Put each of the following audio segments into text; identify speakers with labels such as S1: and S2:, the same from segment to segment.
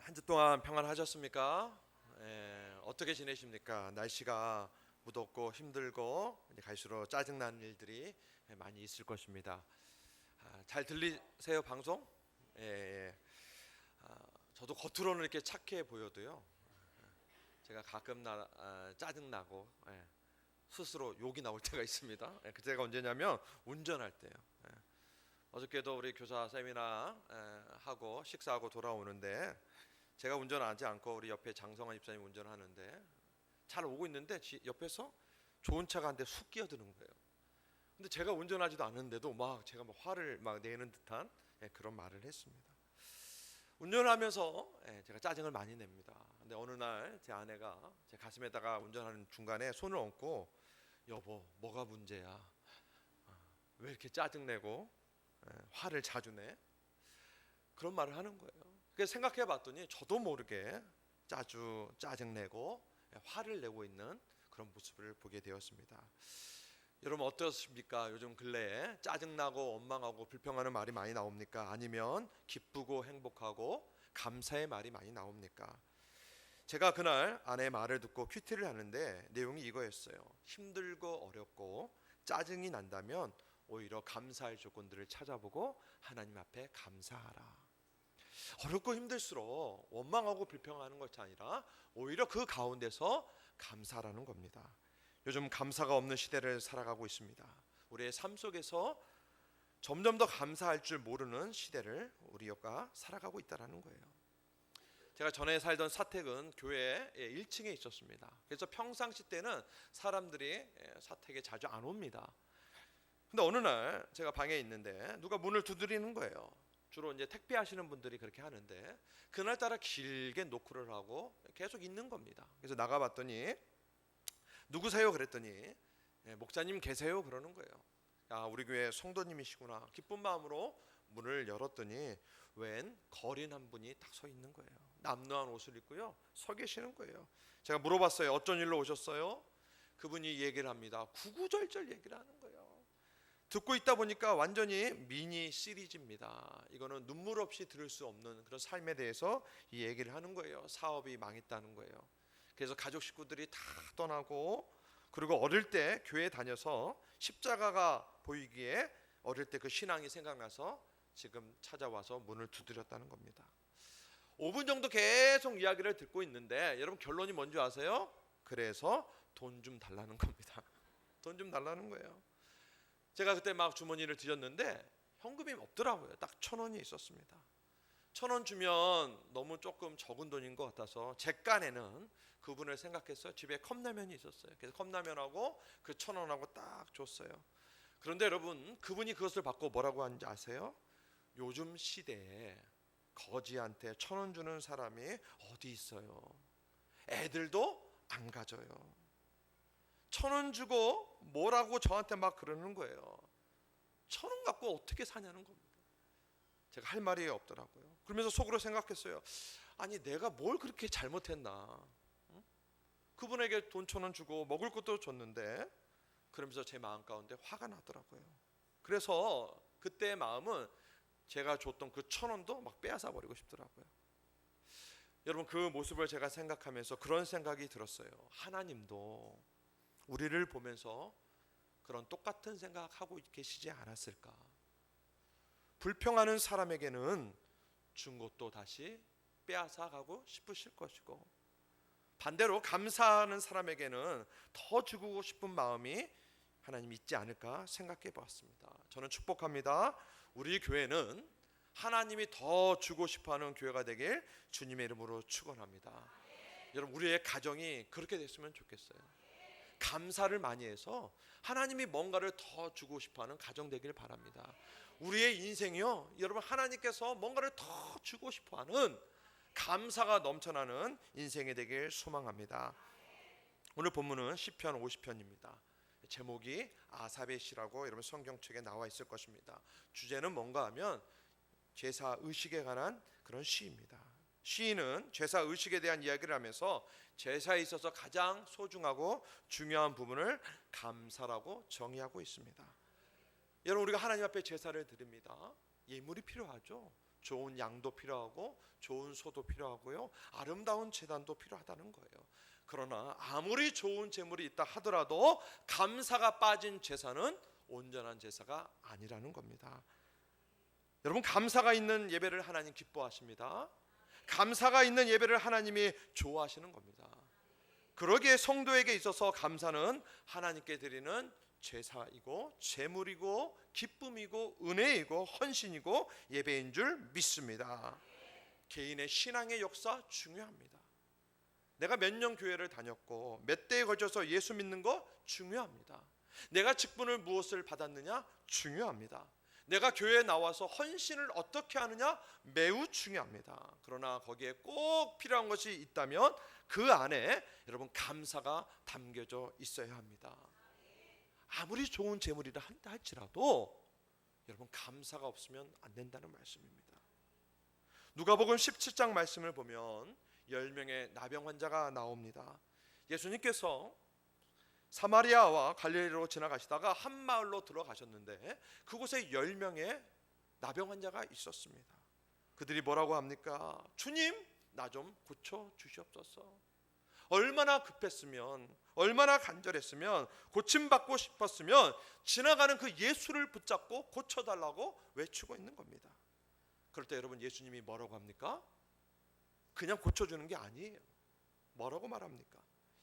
S1: 한 주 동안 평안하셨습니까? 어떻게 지내십니까? 날씨가 무덥고 힘들고 이제 갈수록 짜증나는 일들이 많이 있을 것입니다. 잘 들리세요 방송? 예, 예. 저도 겉으로는 이렇게 착해 보여도요. 제가 가끔 짜증나고 스스로 욕이 나올 때가 있습니다. 그때가 언제냐면 운전할 때요. 어저께도 우리 교사 세미나 하고 식사하고 돌아오는데 제가 운전하지 않고 우리 옆에 장성환 집사님 운전하는데 잘 오고 있는데 옆에서 좋은 차가 한 대 쑥 끼어드는 거예요. 근데 제가 운전하지도 않는데도 제가 화를 내는 듯한 그런 말을 했습니다. 운전하면서 제가 짜증을 많이 냅니다. 근데 어느 날 제 아내가 제 가슴에다가 운전하는 중간에 손을 얹고 여보 뭐가 문제야? 왜 이렇게 짜증내고 화를 자주 내? 그런 말을 하는 거예요. 그래서 생각해 봤더니 저도 모르게 자주 짜증내고 화를 내고 있는 그런 모습을 보게 되었습니다. 여러분 어떠십니까? 요즘 근래에 짜증나고 원망하고 불평하는 말이 많이 나옵니까? 아니면 기쁘고 행복하고 감사의 말이 많이 나옵니까? 제가 그날 아내의 말을 듣고 큐티를 하는데 내용이 이거였어요. 힘들고 어렵고 짜증이 난다면 오히려 감사할 조건들을 찾아보고 하나님 앞에 감사하라. 어렵고 힘들수록 원망하고 불평하는 것이 아니라 오히려 그 가운데서 감사라는 겁니다. 요즘 감사가 없는 시대를 살아가고 있습니다. 우리의 삶 속에서 점점 더 감사할 줄 모르는 시대를 우리가 살아가고 있다는 거예요. 제가 전에 살던 사택은 교회 1층에 있었습니다. 그래서 평상시 때는 사람들이 사택에 자주 안 옵니다. 근데 어느 날 제가 방에 있는데 누가 문을 두드리는 거예요. 주로 이제 택배 하시는 분들이 그렇게 하는데 그날따라 길게 노크를 하고 계속 있는 겁니다. 그래서 나가봤더니 누구세요? 그랬더니 목사님 계세요? 그러는 거예요. 우리 교회 성도님이시구나. 기쁜 마음으로 문을 열었더니 웬 거린 한 분이 딱 서 있는 거예요. 남루한 옷을 입고요. 서 계시는 거예요. 제가 물어봤어요. 어쩐 일로 오셨어요? 그분이 얘기를 합니다. 구구절절 얘기를 하는 거예요. 듣고 있다 보니까 완전히 미니 시리즈입니다. 이거는 눈물 없이 들을 수 없는 그런 삶에 대해서 이 얘기를 하는 거예요. 사업이 망했다는 거예요. 그래서 가족 식구들이 다 떠나고 그리고 어릴 때 교회 다녀서 십자가가 보이기에 어릴 때 그 신앙이 생각나서 지금 찾아와서 문을 두드렸다는 겁니다. 5분 정도 계속 이야기를 듣고 있는데 여러분 결론이 뭔지 아세요? 그래서 돈 좀 달라는 겁니다. 돈 좀 달라는 거예요. 제가 그때 주머니를 뒤졌는데 현금이 없더라고요. 딱 1,000원이 있었습니다. 1,000원 주면 너무 조금 적은 돈인 것 같아서 제 깐에는 그분을 생각해서 집에 컵라면이 있었어요. 그래서 컵라면하고 그 1,000원하고 딱 줬어요. 그런데 여러분 그분이 그것을 받고 뭐라고 하는지 아세요? 요즘 시대에 거지한테 1,000원 주는 사람이 어디 있어요? 애들도 안 가져요. 1,000원 주고 뭐라고 저한테 그러는 거예요. 1,000원 갖고 어떻게 사냐는 겁니다. 제가 할 말이 없더라고요. 그러면서 속으로 생각했어요. 아니 내가 뭘 그렇게 잘못했나? 그분에게 돈 1,000원 주고 먹을 것도 줬는데 그러면서 제 마음 가운데 화가 나더라고요. 그래서 그때의 마음은 제가 줬던 그 1,000원도 빼앗아 버리고 싶더라고요. 여러분 그 모습을 제가 생각하면서 그런 생각이 들었어요. 하나님도 우리를 보면서 그런 똑같은 생각하고 계시지 않았을까? 불평하는 사람에게는 준 것도 다시 빼앗아가고 싶으실 것이고 반대로 감사하는 사람에게는 더 주고 싶은 마음이 하나님 있지 않을까 생각해 보았습니다. 저는 축복합니다. 우리 교회는 하나님이 더 주고 싶어하는 교회가 되길 주님의 이름으로 축원합니다. 여러분 우리의 가정이 그렇게 됐으면 좋겠어요. 감사를 많이 해서 하나님이 뭔가를 더 주고 싶어하는 가정 되길 바랍니다. 우리의 인생이요 여러분 하나님께서 뭔가를 더 주고 싶어하는 감사가 넘쳐나는 인생이 되길 소망합니다. 오늘 본문은 시편 50편입니다. 제목이 아삽의 시라고 여러분 성경책에 나와 있을 것입니다. 주제는 뭔가 하면 제사 의식에 관한 그런 시입니다. 시인은 제사 의식에 대한 이야기를 하면서 제사에 있어서 가장 소중하고 중요한 부분을 감사라고 정의하고 있습니다. 여러분 우리가 하나님 앞에 제사를 드립니다. 예물이 필요하죠. 좋은 양도 필요하고 좋은 소도 필요하고요, 아름다운 제단도 필요하다는 거예요. 그러나 아무리 좋은 재물이 있다 하더라도 감사가 빠진 제사는 온전한 제사가 아니라는 겁니다. 여러분, 감사가 있는 예배를 하나님 기뻐하십니다. 감사가 있는 예배를 하나님이 좋아하시는 겁니다. 그러기에 성도에게 있어서 감사는 하나님께 드리는 제사이고 제물이고 기쁨이고 은혜이고 헌신이고 예배인 줄 믿습니다. 개인의 신앙의 역사 중요합니다. 내가 몇 년 교회를 다녔고 몇 대에 걸쳐서 예수 믿는 거 중요합니다. 내가 직분을 무엇을 받았느냐 중요합니다. 내가 교회에 나와서 헌신을 어떻게 하느냐 매우 중요합니다. 그러나 거기에 꼭 필요한 것이 있다면 그 안에 여러분 감사가 담겨져 있어야 합니다. 아무리 좋은 재물이라 한다 할지라도 여러분 감사가 없으면 안 된다는 말씀입니다. 누가복음 17장 말씀을 보면 10명의 나병 환자가 나옵니다. 예수님께서 사마리아와 갈릴리로 지나가시다가 한 마을로 들어가셨는데 그곳에 10명의 나병 환자가 있었습니다. 그들이 뭐라고 합니까? 주님, 나 좀 고쳐 주시옵소서. 얼마나 급했으면, 얼마나 간절했으면, 고침받고 싶었으면 지나가는 그 예수를 붙잡고 고쳐달라고 외치고 있는 겁니다. 그럴 때 여러분 예수님이 뭐라고 합니까? 그냥 고쳐주는 게 아니에요. 뭐라고 말합니까?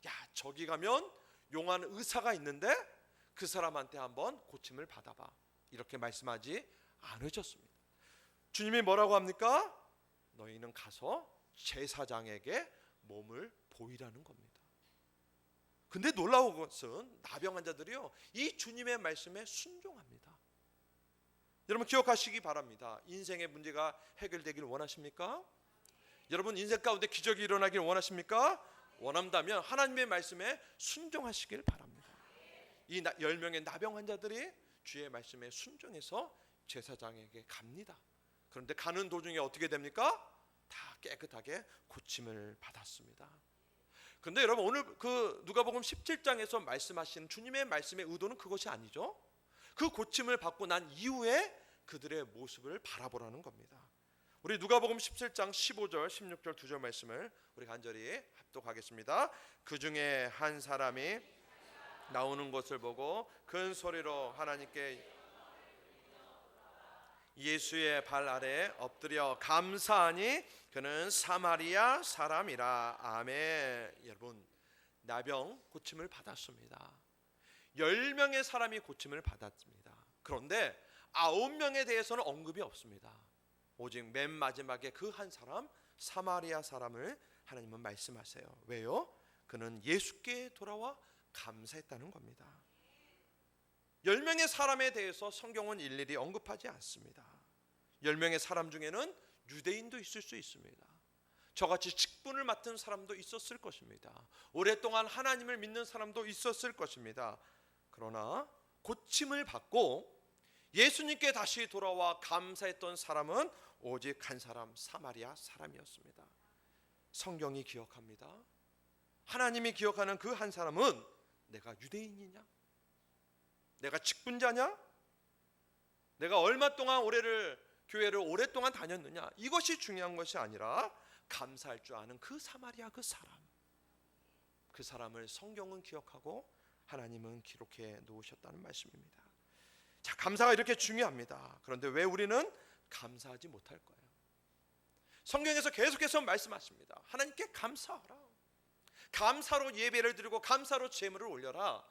S1: 야, 저기 가면 용한 의사가 있는데 그 사람한테 한번 고침을 받아봐, 이렇게 말씀하지 않으셨습니다. 주님이 뭐라고 합니까? 너희는 가서 제사장에게 몸을 보이라는 겁니다. 근데 놀라운 것은 나병 환자들이요, 이 주님의 말씀에 순종합니다. 여러분 기억하시기 바랍니다. 인생의 문제가 해결되길 원하십니까? 여러분 인생 가운데 기적이 일어나길 원하십니까? 원한다면 하나님의 말씀에 순종하시길 바랍니다. 이 10명의 나병 환자들이 주의 말씀에 순종해서 제사장에게 갑니다. 그런데 가는 도중에 어떻게 됩니까? 다 깨끗하게 고침을 받았습니다. 그런데 여러분 오늘 그 누가복음 17장에서 말씀하신 주님의 말씀의 의도는 그것이 아니죠. 그 고침을 받고 난 이후에 그들의 모습을 바라보라는 겁니다. 우리 누가복음 17장 15절 16절 2절 말씀을 우리 간절히 합독하겠습니다. 그 중에 한 사람이 나오는 것을 보고 큰 소리로 하나님께 예수의 발 아래 엎드려 감사하니 그는 사마리아 사람이라. 아멘. 여러분 나병 고침을 받았습니다. 10명의 사람이 고침을 받았습니다. 그런데 9명에 대해서는 언급이 없습니다. 오직 맨 마지막에 그 한 사람 사마리아 사람을 하나님은 말씀하세요. 왜요? 그는 예수께 돌아와 감사했다는 겁니다. 10명의 사람에 대해서 성경은 일일이 언급하지 않습니다. 10명의 사람 중에는 유대인도 있을 수 있습니다. 저같이 직분을 맡은 사람도 있었을 것입니다. 오랫동안 하나님을 믿는 사람도 있었을 것입니다. 그러나 고침을 받고 예수님께 다시 돌아와 감사했던 사람은 오직 한 사람 사마리아 사람이었습니다. 성경이 기억합니다. 하나님이 기억하는 그 한 사람은 내가 유대인이냐? 내가 직분자냐? 내가 얼마 동안 교회를 오랫동안 다녔느냐? 이것이 중요한 것이 아니라 감사할 줄 아는 그 사마리아 그 사람을 성경은 기억하고 하나님은 기록해 놓으셨다는 말씀입니다. 자, 감사가 이렇게 중요합니다. 그런데 왜 우리는 감사하지 못할 거예요? 성경에서 계속해서 말씀하십니다. 하나님께 감사하라. 감사로 예배를 드리고 감사로 제물을 올려라.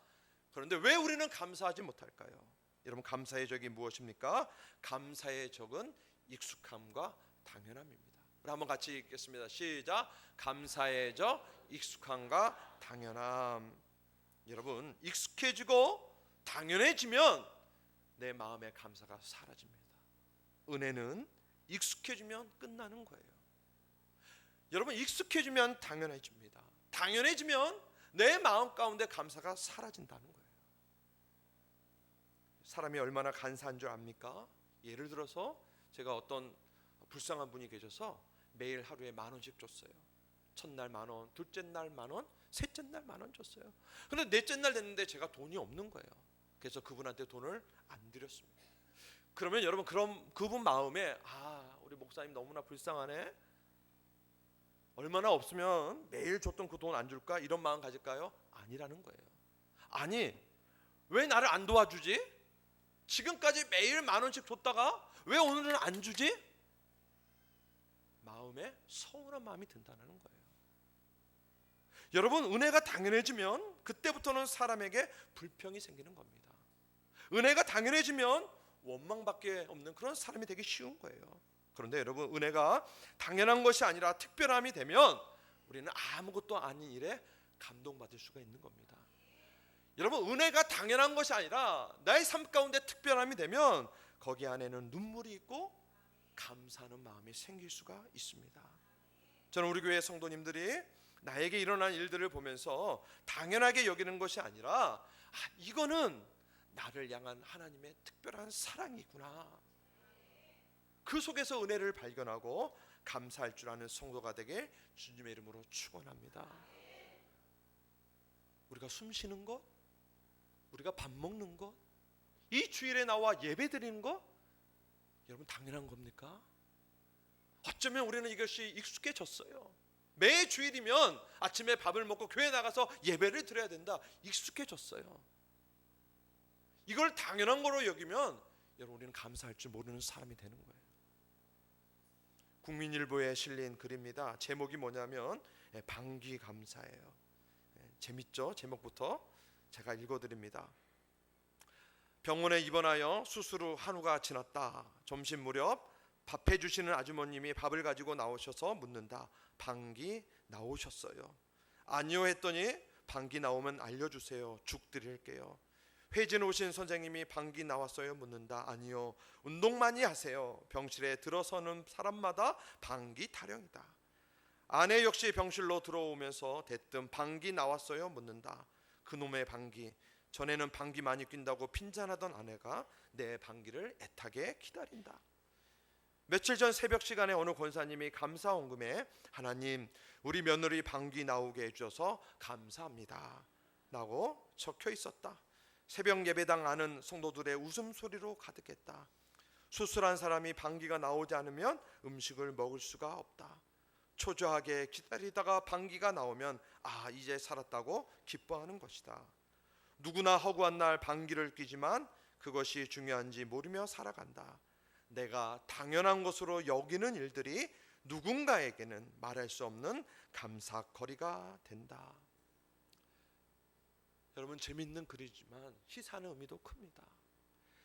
S1: 그런데 왜 우리는 감사하지 못할까요? 여러분 감사의 적이 무엇입니까? 감사의 적은 익숙함과 당연함입니다. 우리 한번 같이 읽겠습니다. 시작. 감사의 적 익숙함과 당연함. 여러분 익숙해지고 당연해지면 내 마음의 감사가 사라집니다. 은혜는 익숙해지면 끝나는 거예요. 여러분 익숙해지면 당연해집니다. 당연해지면 내 마음 가운데 감사가 사라진다는 거예요. 사람이 얼마나 간사한 줄 압니까? 예를 들어서 제가 어떤 불쌍한 분이 계셔서 매일 하루에 10,000원씩 줬어요. 첫날 10,000원, 둘째 날 10,000원, 셋째 날 10,000원 줬어요. 그런데 넷째 날 됐는데 제가 돈이 없는 거예요. 그래서 그분한테 돈을 안 드렸습니다. 그러면 여러분 그럼 그분 마음에 우리 목사님 너무나 불쌍하네. 얼마나 없으면 매일 줬던 그 돈 안 줄까? 이런 마음 가질까요? 아니라는 거예요. 아니, 왜 나를 안 도와주지? 지금까지 매일 10,000원씩 줬다가 왜 오늘은 안 주지? 마음에 서운한 마음이 든다는 거예요. 여러분, 은혜가 당연해지면 그때부터는 사람에게 불평이 생기는 겁니다. 은혜가 당연해지면 원망밖에 없는 그런 사람이 되기 쉬운 거예요. 그런데 여러분, 은혜가 당연한 것이 아니라 특별함이 되면 우리는 아무것도 아닌 일에 감동받을 수가 있는 겁니다. 여러분, 은혜가 당연한 것이 아니라 나의 삶 가운데 특별함이 되면 거기 안에는 눈물이 있고 감사하는 마음이 생길 수가 있습니다. 저는 우리 교회 성도님들이 나에게 일어난 일들을 보면서 당연하게 여기는 것이 아니라 이거는 나를 향한 하나님의 특별한 사랑이구나, 그 속에서 은혜를 발견하고 감사할 줄 아는 성도가 되길 주님의 이름으로 축원합니다. 우리가 숨 쉬는 것, 우리가 밥 먹는 것, 이 주일에 나와 예배 드리는 것, 여러분 당연한 겁니까? 어쩌면 우리는 이것이 익숙해졌어요. 매 주일이면 아침에 밥을 먹고 교회 나가서 예배를 드려야 된다, 익숙해졌어요. 이걸 당연한 거로 여기면 여러분 우리는 감사할 줄 모르는 사람이 되는 거예요. 국민일보에 실린 글입니다. 제목이 뭐냐면 방귀감사예요. 재밌죠? 제목부터 제가 읽어드립니다. 병원에 입원하여 수술 후 한우가 지났다. 점심 무렵 밥 해주시는 아주머님이 밥을 가지고 나오셔서 묻는다. 방귀 나오셨어요? 아니요 했더니 방귀 나오면 알려주세요. 죽 드릴게요. 회진 오신 선생님이 방귀 나왔어요? 묻는다. 아니요. 운동 많이 하세요. 병실에 들어서는 사람마다 방귀 타령이다. 아내 역시 병실로 들어오면서 대뜸 방귀 나왔어요? 묻는다. 그놈의 방귀. 전에는 방귀 많이 낀다고 핀잔하던 아내가 내 방귀를 애타게 기다린다. 며칠 전 새벽 시간에 어느 권사님이 감사 헌금에 하나님, 우리 며느리 방귀 나오게 해주셔서 감사합니다 라고 적혀 있었다. 새벽 예배당 안은 성도들의 웃음소리로 가득했다. 수술한 사람이 방귀가 나오지 않으면 음식을 먹을 수가 없다. 초조하게 기다리다가 방귀가 나오면 이제 살았다고 기뻐하는 것이다. 누구나 허구한 날 방귀를 뀌지만 그것이 중요한지 모르며 살아간다. 내가 당연한 것으로 여기는 일들이 누군가에게는 말할 수 없는 감사거리가 된다. 여러분, 재밌는 글이지만 시사하는 의미도 큽니다.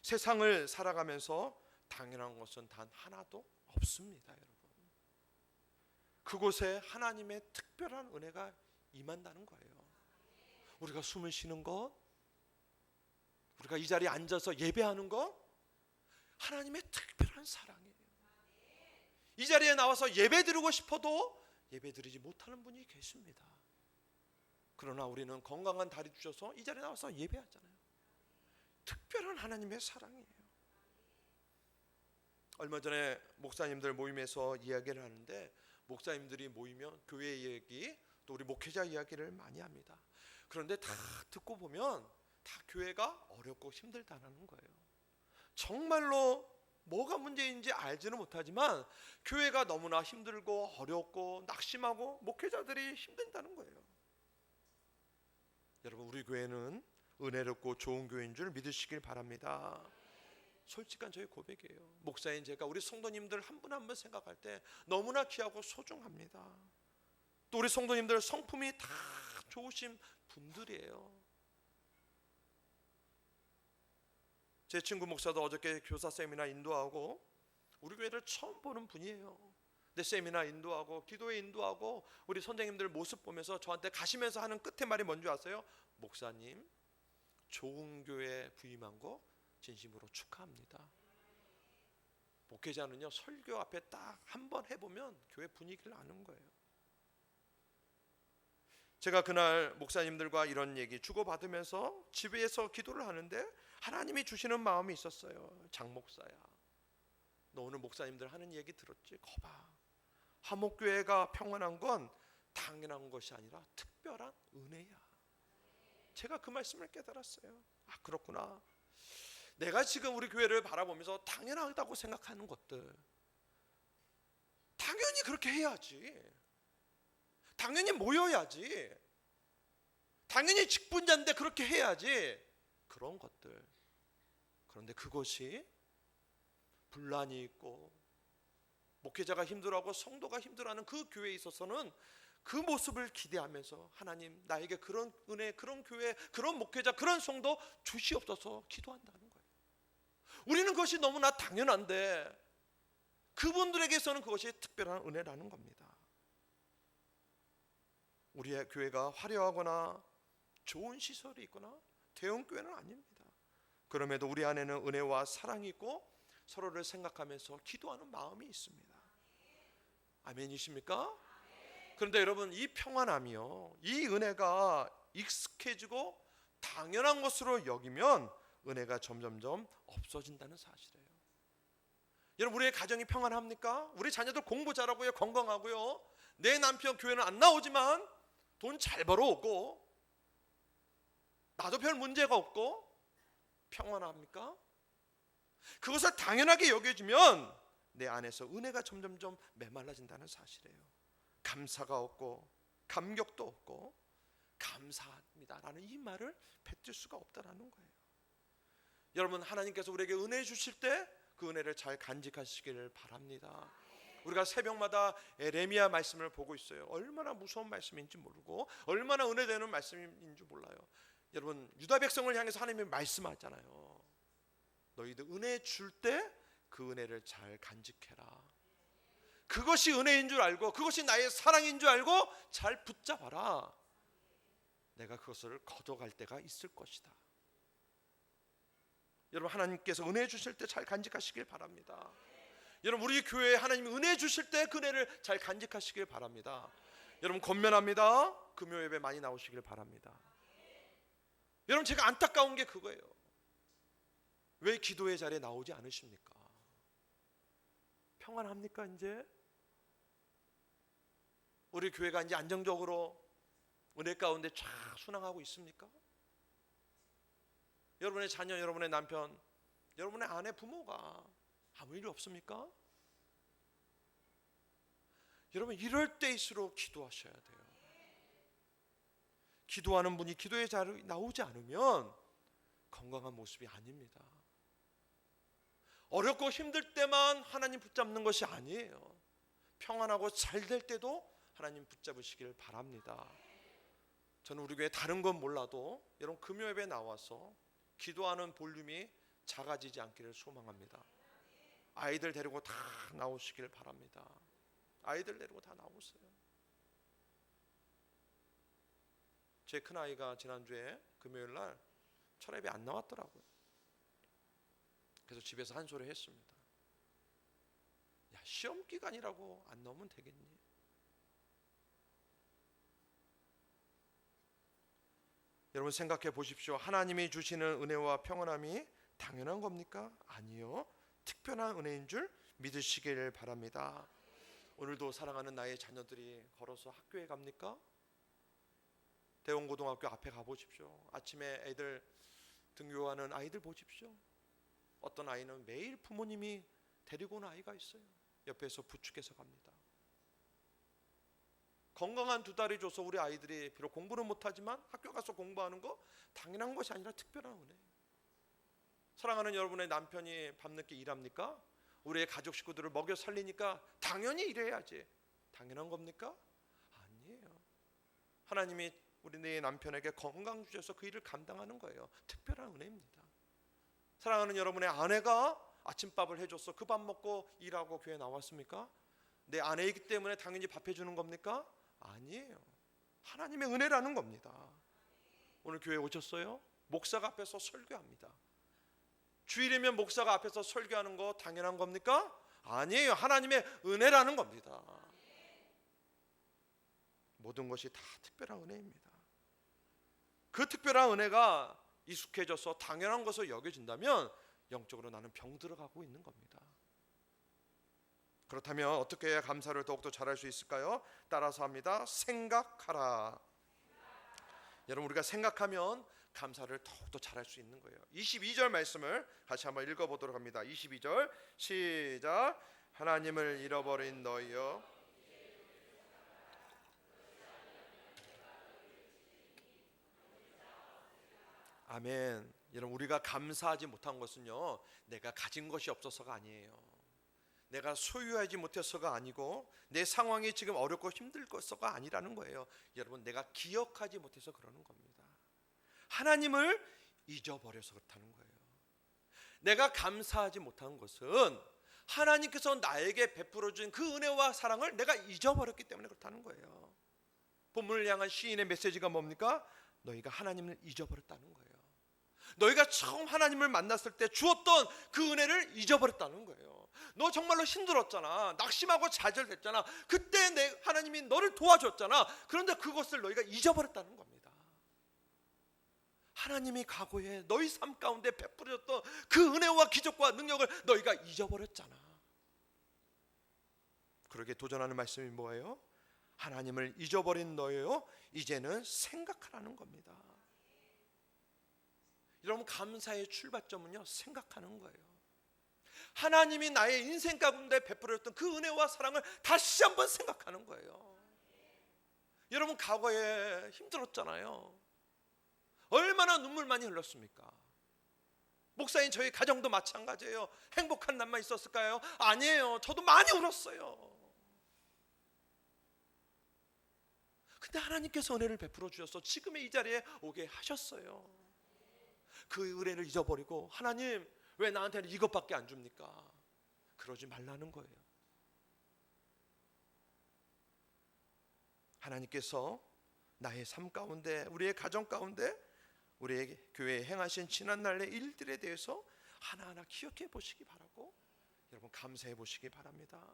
S1: 세상을 살아가면서 당연한 것은 단 하나도 없습니다. 여러분, 그곳에 하나님의 특별한 은혜가 임한다는 거예요. 우리가 숨을 쉬는 것, 우리가 이 자리에 앉아서 예배하는 것, 하나님의 특별한 사랑이에요. 이 자리에 나와서 예배 드리고 싶어도 예배 드리지 못하는 분이 계십니다. 그러나 우리는 건강한 다리 주셔서 이 자리에 나와서 예배하잖아요. 특별한 하나님의 사랑이에요. 얼마 전에 목사님들 모임에서 이야기를 하는데, 목사님들이 모이면 교회 얘기, 또 우리 목회자 이야기를 많이 합니다. 그런데 다 듣고 보면 다 교회가 어렵고 힘들다는 거예요. 정말로 뭐가 문제인지 알지는 못하지만 교회가 너무나 힘들고 어렵고 낙심하고 목회자들이 힘든다는 거예요. 여러분, 우리 교회는 은혜롭고 좋은 교회인 줄 믿으시길 바랍니다. 솔직한 저희 고백이에요. 목사인 제가 우리 성도님들 한 분 한 분 생각할 때 너무나 귀하고 소중합니다. 또 우리 성도님들 성품이 다 좋으신 분들이에요. 제 친구 목사도 어저께 교사 세미나 인도하고 우리 교회를 처음 보는 분이에요. 근데 세미나 인도하고 기도회 인도하고 우리 선생님들 모습 보면서 저한테 가시면서 하는 끝에 말이 뭔지 아세요? 목사님, 좋은 교회 부임한 거 진심으로 축하합니다. 목회자는요, 설교 앞에 딱 한 번 해보면 교회 분위기를 아는 거예요. 제가 그날 목사님들과 이런 얘기 주고받으면서 집에서 기도를 하는데 하나님이 주시는 마음이 있었어요. 장 목사야, 너 오늘 목사님들 하는 얘기 들었지? 거봐, 화목교회가 평안한 건 당연한 것이 아니라 특별한 은혜야. 제가 그 말씀을 깨달았어요. 당연히 그렇게 해야지. 당연히 모여야지. 당연히 직분자인데 그렇게 해야지. 그런 것들. 그런데 그것이 분란이 있고 목회자가 힘들어하고 성도가 힘들어하는 그 교회에 있어서는 그 모습을 기대하면서 하나님 나에게 그런 은혜, 그런 교회, 그런 목회자, 그런 성도 주시옵소서 기도한다는 거예요. 우리는 그것이 너무나 당연한데 그분들에게서는 그것이 특별한 은혜라는 겁니다. 우리의 교회가 화려하거나 좋은 시설이 있거나 대형 교회는 아닙니다. 그럼에도 우리 안에는 은혜와 사랑이 있고 서로를 생각하면서 기도하는 마음이 있습니다. 아멘이십니까? 그런데 여러분, 이 평안함이요, 이 은혜가 익숙해지고 당연한 것으로 여기면 은혜가 점점점 없어진다는 사실이에요. 여러분, 우리의 가정이 평안합니까? 우리 자녀들 공부 잘하고요, 건강하고요, 내 남편 교회는 안 나오지만 돈 잘 벌어오고 나도 별 문제가 없고 평안합니까? 그것을 당연하게 여겨지면 내 안에서 은혜가 점점점 메말라진다는 사실이에요. 감사가 없고 감격도 없고 감사합니다라는 이 말을 뱉을 수가 없다라는 거예요. 여러분, 하나님께서 우리에게 은혜 주실 때 그 은혜를 잘 간직하시기를 바랍니다. 우리가 새벽마다 에레미야 말씀을 보고 있어요. 얼마나 무서운 말씀인지 모르고 얼마나 은혜되는 말씀인지 몰라요. 여러분, 유다 백성을 향해서 하나님이 말씀하잖아요. 너희들 은혜 줄 때 그 은혜를 잘 간직해라. 그것이 은혜인 줄 알고 그것이 나의 사랑인 줄 알고 잘 붙잡아라. 내가 그것을 거둬갈 때가 있을 것이다. 여러분, 하나님께서 은혜 주실 때 잘 간직하시길 바랍니다. 여러분, 우리 교회에 하나님이 은혜 주실 때 그 은혜를 잘 간직하시길 바랍니다. 여러분, 권면합니다. 금요 예배 많이 나오시길 바랍니다. 여러분, 제가 안타까운 게 그거예요. 왜 기도의 자리에 나오지 않으십니까? 평안합니까? 이제 우리 교회가 이제 안정적으로 은혜 가운데 쫙 순항하고 있습니까? 여러분의 자녀, 여러분의 남편, 여러분의 아내, 부모가 아무 일 없습니까? 여러분, 이럴 때일수록 기도하셔야 돼요. 기도하는 분이 기도의 자리에 나오지 않으면 건강한 모습이 아닙니다. 어렵고 힘들 때만 하나님 붙잡는 것이 아니에요. 평안하고 잘 될 때도 하나님 붙잡으시길 바랍니다. 저는 우리 교회 다른 건 몰라도 여러분, 금요 예배에 나와서 기도하는 볼륨이 작아지지 않기를 소망합니다. 아이들 데리고 다 나오시길 바랍니다. 아이들 데리고 다 나오세요. 제 큰아이가 지난주에 금요일 날 철회비 안 나왔더라고요. 그래서 집에서 한 소리 했습니다. 야, 시험 기간이라고 안 나오면 되겠니? 여러분, 생각해 보십시오. 하나님이 주시는 은혜와 평안함이 당연한 겁니까? 아니요. 특별한 은혜인 줄 믿으시길 바랍니다. 오늘도 사랑하는 나의 자녀들이 걸어서 학교에 갑니까? 대원고등학교 앞에 가보십시오. 아침에 애들 등교하는 아이들 보십시오. 어떤 아이는 매일 부모님이 데리고 온 아이가 있어요. 옆에서 부축해서 갑니다. 건강한 두 다리 줘서 우리 아이들이 비록 공부는 못하지만 학교 가서 공부하는 거 당연한 것이 아니라 특별한 은혜. 사랑하는 여러분의 남편이 밤늦게 일합니까? 우리의 가족 식구들을 먹여 살리니까 당연히 일해야지. 당연한 겁니까? 아니에요. 하나님이 우리 내 남편에게 건강 주셔서 그 일을 감당하는 거예요. 특별한 은혜입니다. 사랑하는 여러분의 아내가 아침밥을 해줘서 그 밥 먹고 일하고 교회 나왔습니까? 내 아내이기 때문에 당연히 밥 해주는 겁니까? 아니에요. 하나님의 은혜라는 겁니다. 오늘 교회 오셨어요? 목사가 앞에서 설교합니다. 주일이면 목사가 앞에서 설교하는 거 당연한 겁니까? 아니에요. 하나님의 은혜라는 겁니다. 모든 것이 다 특별한 은혜입니다. 그 특별한 은혜가 익숙해져서 당연한 것으로 여겨진다면 영적으로 나는 병 들어가고 있는 겁니다. 그렇다면 어떻게 해야 감사를 더욱더 잘할 수 있을까요? 따라서 합니다. 생각하라. 여러분, 우리가 생각하면 감사를 더욱더 잘할 수 있는 거예요. 22절 말씀을 같이 한번 읽어보도록 합니다. 22절 시작. 하나님을 잃어버린 너희여. 아멘. 여러분, 우리가 감사하지 못한 것은요, 내가 가진 것이 없어서가 아니에요. 내가 소유하지 못해서가 아니고 내 상황이 지금 어렵고 힘들어서가 아니라는 거예요. 여러분, 내가 기억하지 못해서 그러는 겁니다. 하나님을 잊어버려서 그렇다는 거예요. 내가 감사하지 못한 것은 하나님께서 나에게 베풀어 준 그 은혜와 사랑을 내가 잊어버렸기 때문에 그렇다는 거예요. 본문을 향한 시인의 메시지가 뭡니까? 너희가 하나님을 잊어버렸다는 거예요. 너희가 처음 하나님을 만났을 때 주었던 그 은혜를 잊어버렸다는 거예요. 너 정말로 힘들었잖아. 낙심하고 좌절됐잖아. 그때 하나님이 너를 도와줬잖아. 그런데 그것을 너희가 잊어버렸다는 겁니다. 하나님이 과거에 너희 삶 가운데 베풀어줬던 그 은혜와 기적과 능력을 너희가 잊어버렸잖아. 그러게 도전하는 말씀이 뭐예요? 하나님을 잊어버린 너예요, 이제는 생각하라는 겁니다. 여러분, 감사의 출발점은요, 생각하는 거예요. 하나님이 나의 인생 가운데 베풀어줬던 그 은혜와 사랑을 다시 한번 생각하는 거예요. 여러분, 과거에 힘들었잖아요. 얼마나 눈물 많이 흘렸습니까? 목사님, 저희 가정도 마찬가지예요. 행복한 날만 있었을까요? 아니에요. 저도 많이 울었어요. 근데 하나님께서 은혜를 베풀어 주셔서 지금의 이 자리에 오게 하셨어요. 그 은혜를 잊어버리고 하나님, 왜 나한테는 이것밖에 안 줍니까? 그러지 말라는 거예요. 하나님께서 나의 삶 가운데, 우리의 가정 가운데, 우리의 교회에 행하신 지난날의 일들에 대해서 하나하나 기억해 보시기 바라고, 여러분 감사해 보시기 바랍니다.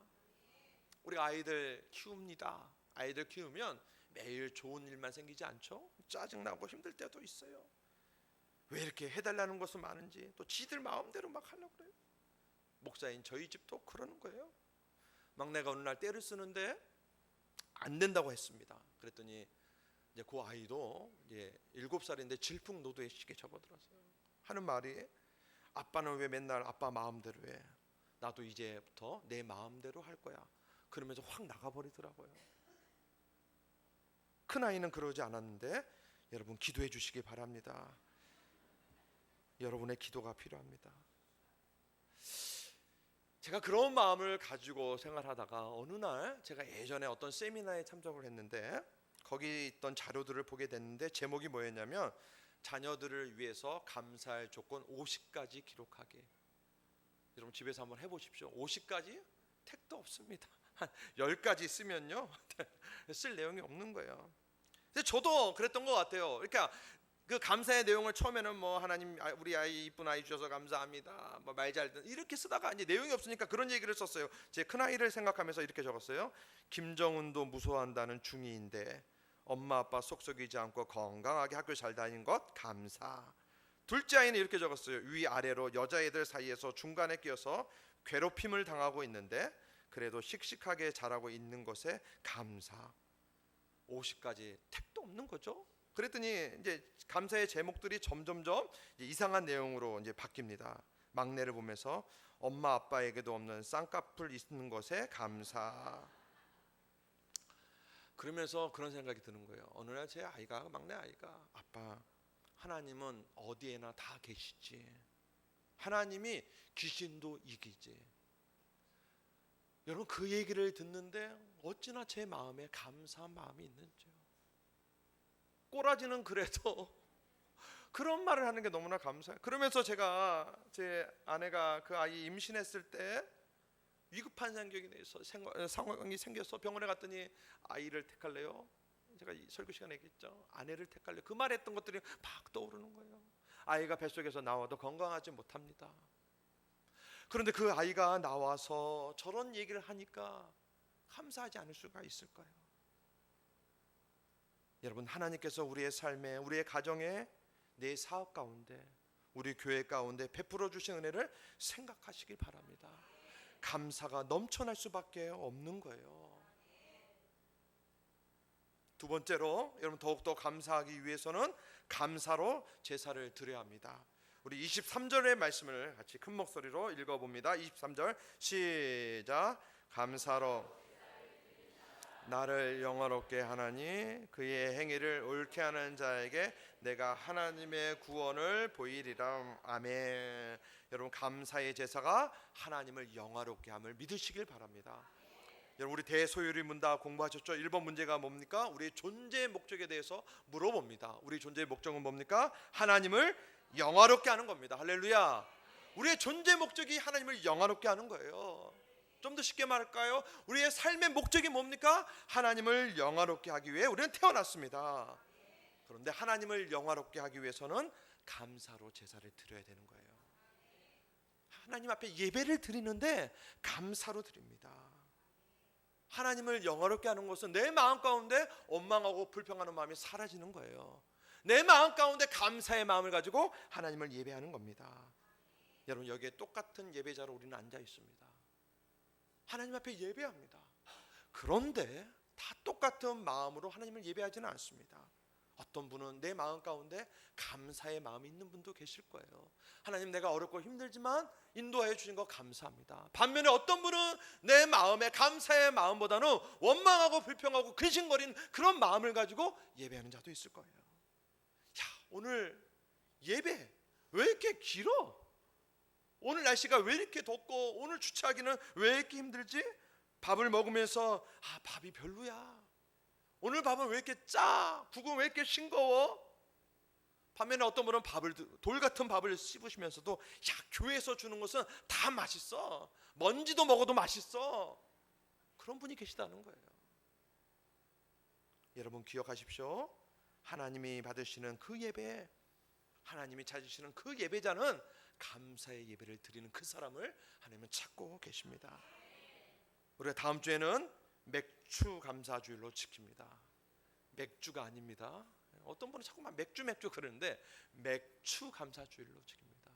S1: 우리 아이들 키웁니다. 아이들 키우면 매일 좋은 일만 생기지 않죠? 짜증나고 힘들 때도 있어요. 왜 이렇게 해달라는 것은 많은지 또 지들 마음대로 막 하려고 그래요. 목사인 저희 집도 그러는 거예요. 막내가 어느 날 떼를 쓰는데 안 된다고 했습니다. 그랬더니 이제 그 아이도 이제 7살인데 질풍노도의 시기에 접어들었어요. 하는 말이, 아빠는 왜 맨날 아빠 마음대로 해? 나도 이제부터 내 마음대로 할 거야. 그러면서 확 나가버리더라고요. 큰 아이는 그러지 않았는데 여러분 기도해 주시기 바랍니다. 여러분의 기도가 필요합니다. 제가 그런 마음을 가지고 생활하다가 어느 날 제가 예전에 어떤 세미나에 참석을 했는데 거기 있던 자료들을 보게 됐는데 제목이 뭐였냐면, 자녀들을 위해서 감사할 조건 50가지 기록하기. 여러분 집에서 한번 해보십시오. 50가지? 택도 없습니다. 한 10가지 쓰면요 쓸 내용이 없는 거예요. 근데 저도 그랬던 것 같아요. 그러니까 그 감사의 내용을 처음에는 뭐 하나님 우리 아이 이쁜 아이 주셔서 감사합니다, 뭐 말 잘 듣는 이렇게 쓰다가 이제 내용이 없으니까 그런 얘기를 썼어요. 제 큰아이를 생각하면서 이렇게 적었어요. 김정은도 무서워한다는 중2인데 엄마 아빠 속썩이지 않고 건강하게 학교 잘 다닌 것 감사. 둘째 아이는 이렇게 적었어요. 위아래로 여자애들 사이에서 중간에 끼어서 괴롭힘을 당하고 있는데 그래도 씩씩하게 자라고 있는 것에 감사. 50가지 택도 없는 거죠. 그랬더니 이제 감사의 제목들이 점점점 이상한 내용으로 이제 바뀝니다. 막내를 보면서 엄마 아빠에게도 없는 쌍꺼풀 있는 것에 감사. 그러면서 그런 생각이 드는 거예요. 어느 날 제 아이가, 막내 아이가, 아빠, 하나님은 어디에나 다 계시지. 하나님이 귀신도 이기지. 여러분 그 얘기를 듣는데 어찌나 제 마음에 감사한 마음이 있는지요. 꼬라지는 그래도 그런 말을 하는 게 너무나 감사해요. 그러면서 제가 제 아내가 그 아이 임신했을 때 위급한 상황이 생겨서 병원에 갔더니 아이를 택할래요? 제가 이 설교 시간에 얘기했죠. 아내를 택할래요? 그 말했던 것들이 막 떠오르는 거예요. 아이가 뱃속에서 나와도 건강하지 못합니다. 그런데 그 아이가 나와서 저런 얘기를 하니까 감사하지 않을 수가 있을까요? 여러분 하나님께서 우리의 삶에, 우리의 가정에, 내 사업 가운데, 우리 교회 가운데 베풀어 주신 은혜를 생각하시길 바랍니다. 감사가 넘쳐날 수밖에 없는 거예요. 두 번째로 여러분 더욱더 감사하기 위해서는 감사로 제사를 드려야 합니다. 우리 23절의 말씀을 같이 큰 목소리로 읽어봅니다. 23절 시작. 감사로 나를 영화롭게 하나니 그의 행위를 옳게 하는 자에게 내가 하나님의 구원을 보이리라. 아멘. 여러분, 감사의 제사가 하나님을 영화롭게 함을 믿으시길 바랍니다. 여러분, 우리 대소요리 문답 공부하셨죠? 1번 문제가 뭡니까? 우리의 존재의 목적에 대해서 물어봅니다. 우리 존재의 목적은 뭡니까? 하나님을 영화롭게 하는 겁니다. 할렐루야. 우리의 존재 목적이 하나님을 영화롭게 하는 거예요. 좀 더 쉽게 말할까요? 우리의 삶의 목적이 뭡니까? 하나님을 영화롭게 하기 위해 우리는 태어났습니다. 그런데 하나님을 영화롭게 하기 위해서는 감사로 제사를 드려야 되는 거예요. 하나님 앞에 예배를 드리는데 감사로 드립니다. 하나님을 영화롭게 하는 것은 내 마음 가운데 원망하고 불평하는 마음이 사라지는 거예요. 내 마음 가운데 감사의 마음을 가지고 하나님을 예배하는 겁니다. 여러분, 여기에 똑같은 예배자로 우리는 앉아 있습니다. 하나님 앞에 예배합니다. 그런데 다 똑같은 마음으로 하나님을 예배하지는 않습니다. 어떤 분은 내 마음 가운데 감사의 마음이 있는 분도 계실 거예요. 하나님, 내가 어렵고 힘들지만 인도하여 주신 거 감사합니다. 반면에 어떤 분은 내 마음에 감사의 마음보다는 원망하고 불평하고 근심거리는 그런 마음을 가지고 예배하는 자도 있을 거예요. 야, 오늘 예배 왜 이렇게 길어? 오늘 날씨가 왜 이렇게 덥고 오늘 주차하기는 왜 이렇게 힘들지? 밥을 먹으면서 밥이 별로야. 오늘 밥은 왜 이렇게 짜? 국은 왜 이렇게 싱거워? 반면에 어떤 분은 돌 같은 밥을 씹으시면서도 야, 교회에서 주는 것은 다 맛있어. 먼지도 먹어도 맛있어. 그런 분이 계시다는 거예요. 여러분, 기억하십시오. 하나님이 받으시는 그 예배, 하나님이 찾으시는 그 예배자는 감사의 예배를 드리는 그 사람을 하나님은 찾고 계십니다. 우리가 다음 주에는 맥주 감사주일로 지킵니다. 맥주가 아닙니다. 어떤 분은 자꾸만 맥주 그러는데 맥주 감사주일로 지킵니다.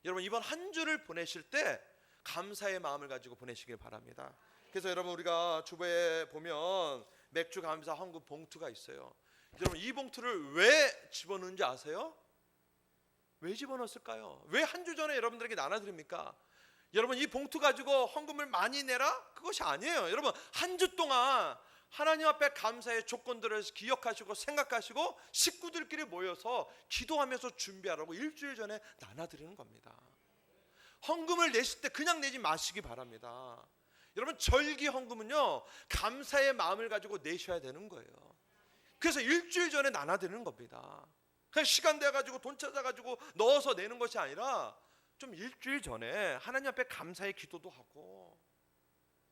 S1: 여러분, 이번 한 주를 보내실 때 감사의 마음을 가지고 보내시길 바랍니다. 그래서 여러분, 우리가 주보에 보면 맥주 감사 헌금 봉투가 있어요. 여러분, 이 봉투를 왜 집어넣는지 아세요? 왜 집어넣었을까요? 왜 한 주 전에 여러분들에게 나눠드립니까? 여러분, 이 봉투 가지고 헌금을 많이 내라? 그것이 아니에요. 여러분, 한 주 동안 하나님 앞에 감사의 조건들을 기억하시고 생각하시고 식구들끼리 모여서 기도하면서 준비하라고 일주일 전에 나눠드리는 겁니다. 헌금을 내실 때 그냥 내지 마시기 바랍니다. 여러분, 절기 헌금은요, 감사의 마음을 가지고 내셔야 되는 거예요. 그래서 일주일 전에 나눠드리는 겁니다. 그냥 시간 돼가지고 돈 찾아가지고 넣어서 내는 것이 아니라 좀 일주일 전에 하나님 앞에 감사의 기도도 하고,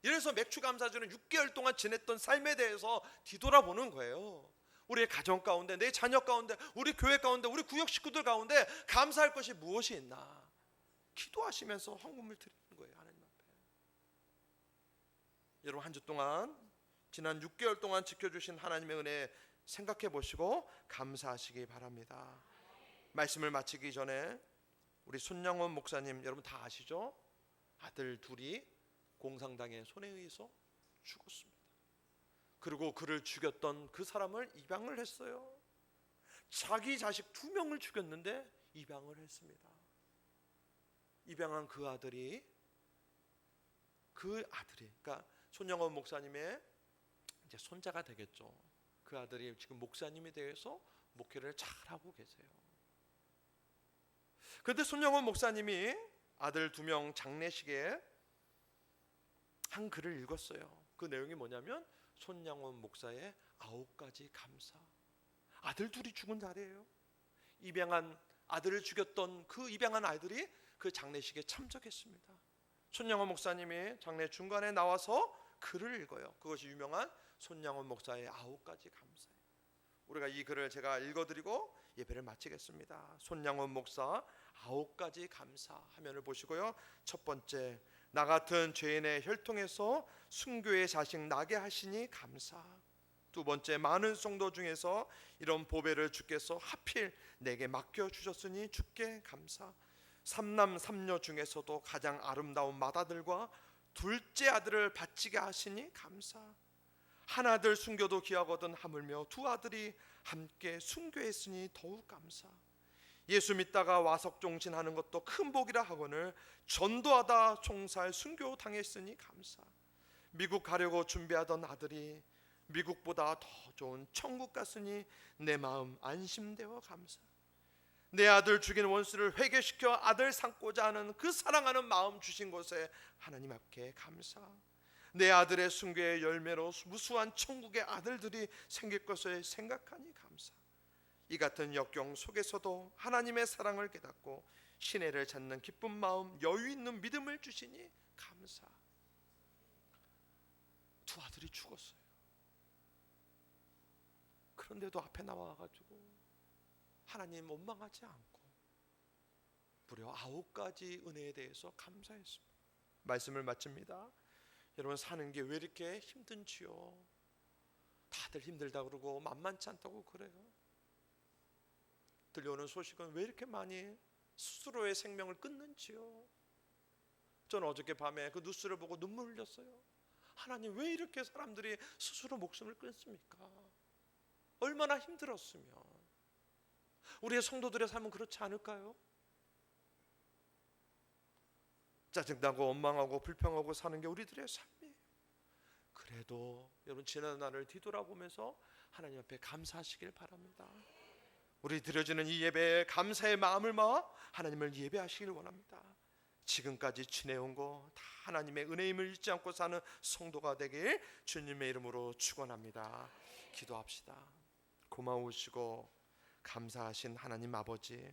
S1: 이래서 맥주 감사주는 6개월 동안 지냈던 삶에 대해서 뒤돌아보는 거예요. 우리의 가정 가운데, 내 자녀 가운데, 우리 교회 가운데, 우리 구역 식구들 가운데 감사할 것이 무엇이 있나 기도하시면서 헌금을 드리는 거예요, 하나님 앞에. 여러분, 한 주 동안, 지난 6개월 동안 지켜주신 하나님의 은혜 생각해 보시고 감사하시기 바랍니다. 말씀을 마치기 전에 우리 손양원 목사님, 여러분 다 아시죠? 아들 둘이 공산당의 손에 의해서 죽었습니다. 그리고 그를 죽였던 그 사람을 입양을 했어요. 자기 자식 2명을 죽였는데 입양을 했습니다. 입양한 그 아들이 그러니까 손양원 목사님의 이제 손자가 되겠죠. 그 아들이 지금 목사님이 되어서 목회를 잘하고 계세요. 그런데 손영원 목사님이 아들 2명 장례식에 한 글을 읽었어요. 그 내용이 뭐냐면 손양원 목사의 9가지 감사. 아들 둘이 죽은 자리예요. 입양한 아들을 죽였던 그 입양한 아이들이 그 장례식에 참석했습니다. 손양원 목사님이 장례 중간에 나와서 글을 읽어요. 그것이 유명한 손양원 목사의 9가지 감사예요. 우리가 이 글을 제가 읽어드리고 예배를 마치겠습니다. 손양원 목사 9가지 감사 화면을 보시고요. 첫 번째, 나 같은 죄인의 혈통에서 순교의 자식 나게 하시니 감사. 두 번째, 많은 성도 중에서 이런 보배를 주께서 하필 내게 맡겨주셨으니 주께 감사. 3남 3녀 중에서도 가장 아름다운 맏아들과 둘째 아들을 바치게 하시니 감사. 한 아들 순교도 귀하거든 하물며 2 아들이 함께 순교했으니 더욱 감사. 예수 믿다가 와석종신하는 것도 큰 복이라 하거늘 전도하다 총살 순교 당했으니 감사. 미국 가려고 준비하던 아들이 미국보다 더 좋은 천국 갔으니 내 마음 안심되어 감사. 내 아들 죽인 원수를 회개시켜 아들 삼고자 하는 그 사랑하는 마음 주신 곳에 하나님 앞에 감사. 내 아들의 순교의 열매로 무수한 천국의 아들들이 생길 것을 생각하니 감사. 이 같은 역경 속에서도 하나님의 사랑을 깨닫고 신혜를 찾는 기쁜 마음, 여유 있는 믿음을 주시니 감사. 두 아들이 죽었어요. 그런데도 앞에 나와가지고 하나님 원망하지 않고 무려 9가지 은혜에 대해서 감사했습니다. 말씀을 마칩니다. 여러분, 사는 게 왜 이렇게 힘든지요? 다들 힘들다 그러고 만만치 않다고 그래요. 들려오는 소식은 왜 이렇게 많이 스스로의 생명을 끊는지요? 저는 어저께 밤에 그 뉴스를 보고 눈물 흘렸어요. 하나님, 왜 이렇게 사람들이 스스로 목숨을 끊습니까? 얼마나 힘들었으면. 우리의 성도들의 삶은 그렇지 않을까요? 짜증나고 원망하고 불평하고 사는 게 우리들의 삶이에요. 그래도 여러분, 지난 날을 뒤돌아보면서 하나님 앞에 감사하시길 바랍니다. 우리 드려지는 이 예배에 감사의 마음을 모아 하나님을 예배하시길 원합니다. 지금까지 지내온 거 다 하나님의 은혜임을 잊지 않고 사는 성도가 되길 주님의 이름으로 축원합니다. 기도합시다. 고마우시고 감사하신 하나님 아버지,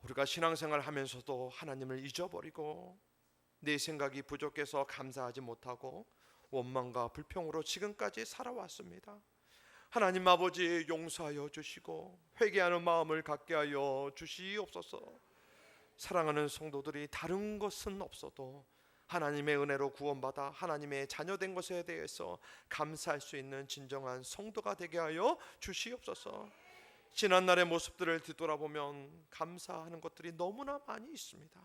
S1: 우리가 신앙생활 하면서도 하나님을 잊어버리고 내 생각이 부족해서 감사하지 못하고 원망과 불평으로 지금까지 살아왔습니다. 하나님 아버지, 용서하여 주시고 회개하는 마음을 갖게 하여 주시옵소서. 사랑하는 성도들이 다른 것은 없어도 하나님의 은혜로 구원받아 하나님의 자녀된 것에 대해서 감사할 수 있는 진정한 성도가 되게 하여 주시옵소서. 지난날의 모습들을 뒤돌아보면 감사하는 것들이 너무나 많이 있습니다.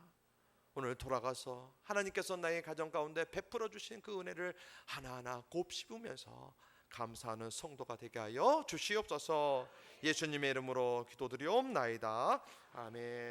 S1: 오늘 돌아가서 하나님께서 나의 가정 가운데 베풀어 주신 그 은혜를 하나하나 곱씹으면서 감사하는 성도가 되게 하여 주시옵소서. 예수님의 이름으로 기도드리옵나이다. 아멘.